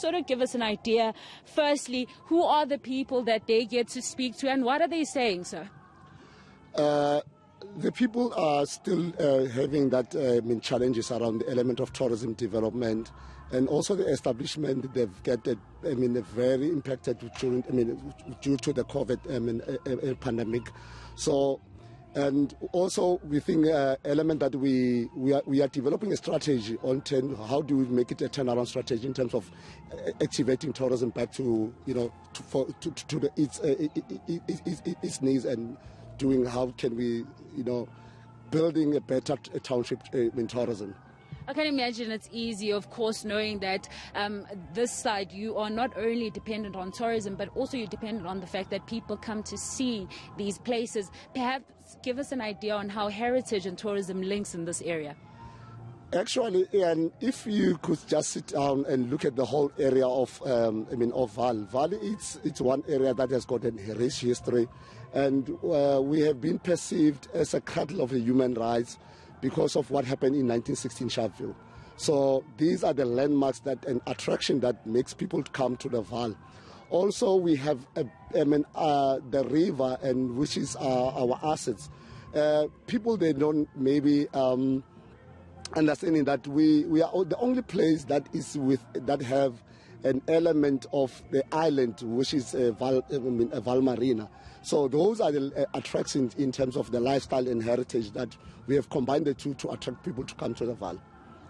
sort of give us an idea, firstly, who are the people that they get to speak to and what are they saying, sir? The people are still having that challenges around the element of tourism development, and also the establishment. They've got very impacted due to the COVID pandemic. So, and also we think element that we are developing a strategy on how do we make it a turnaround strategy in terms of activating tourism back to its needs, and doing how can we building a better township in tourism. I can imagine it's easy, of course, knowing that this side you are not only dependent on tourism, but also you're dependent on the fact that people come to see these places. Perhaps give us an idea on how heritage and tourism links in this area. Actually, and if you could just sit down and look at the whole area of Vaal. Vaal, it's one area that has got a rich history, and we have been perceived as a cradle of the human rights because of what happened in 1916 Sharpeville. So these are the landmarks an attraction that makes people come to the Vaal. Also, we have the river, and which is our assets. People, they don't maybe understanding that we are the only place that have an element of the island, which is Vaal Marina. So those are the attractions in terms of the lifestyle and heritage that we have combined the two to attract people to come to the Vaal.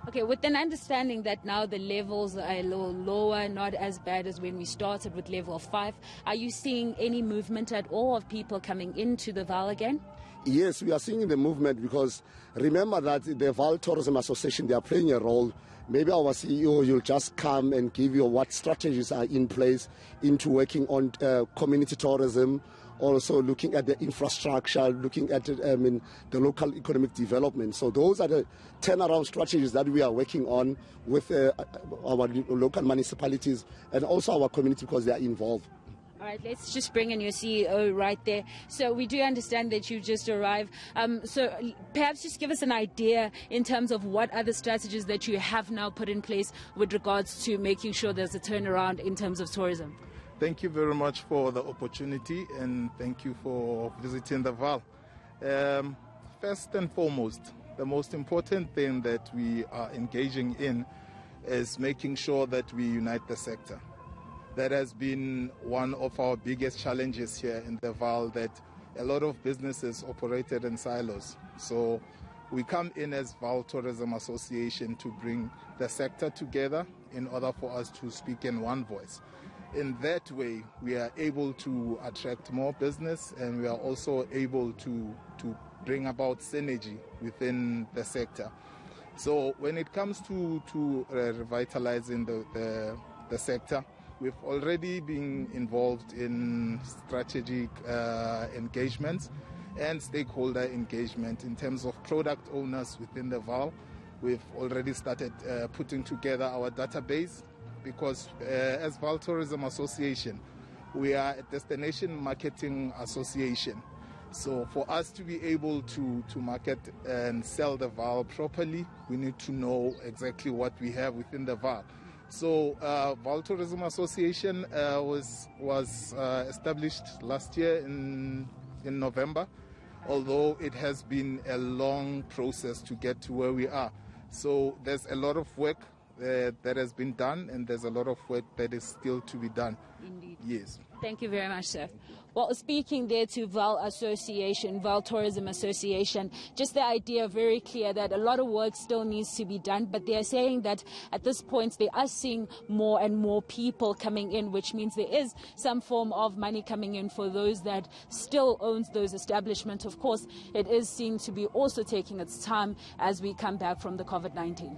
Okay, with an understanding that now the levels are a little lower, not as bad as when we started with level 5, are you seeing any movement at all of people coming into the Vaal again? Yes, we are seeing the movement, because remember that the Vaal Tourism Association, they are playing a role. Maybe our CEO will just come and give you what strategies are in place into working on community tourism, also looking at the infrastructure, looking at the local economic development. So those are the turnaround strategies that we are working on with our local municipalities and also our community, because they are involved. All right, let's just bring in your CEO right there. So we do understand that you just arrived. So perhaps just give us an idea in terms of what other strategies that you have now put in place with regards to making sure there's a turnaround in terms of tourism. Thank you very much for the opportunity, and thank you for visiting the Vaal. First and foremost, the most important thing that we are engaging in is making sure that we unite the sector. That has been one of our biggest challenges here in the Vaal, that a lot of businesses operated in silos. So we come in as Vaal Tourism Association to bring the sector together in order for us to speak in one voice. In that way, we are able to attract more business, and we are also able to bring about synergy within the sector. So when it comes to revitalizing the sector, we've already been involved in strategic engagements and stakeholder engagement in terms of product owners within the Vaal. We've already started putting together our database, because as Vaal Tourism Association, we are a destination marketing association. So for us to be able to market and sell the Vaal properly, we need to know exactly what we have within the Vaal. So Vaal Tourism Association was established last year in November, although it has been a long process to get to where we are. So there's a lot of work that has been done, and there's a lot of work that is still to be done. Indeed. Yes. Thank you very much, sir. Well, speaking there to Vaal Association, Vaal Tourism Association, just the idea very clear that a lot of work still needs to be done, but they are saying that at this point they are seeing more and more people coming in, which means there is some form of money coming in for those that still owns those establishments. Of course, it is seen to be also taking its time as we come back from the COVID-19.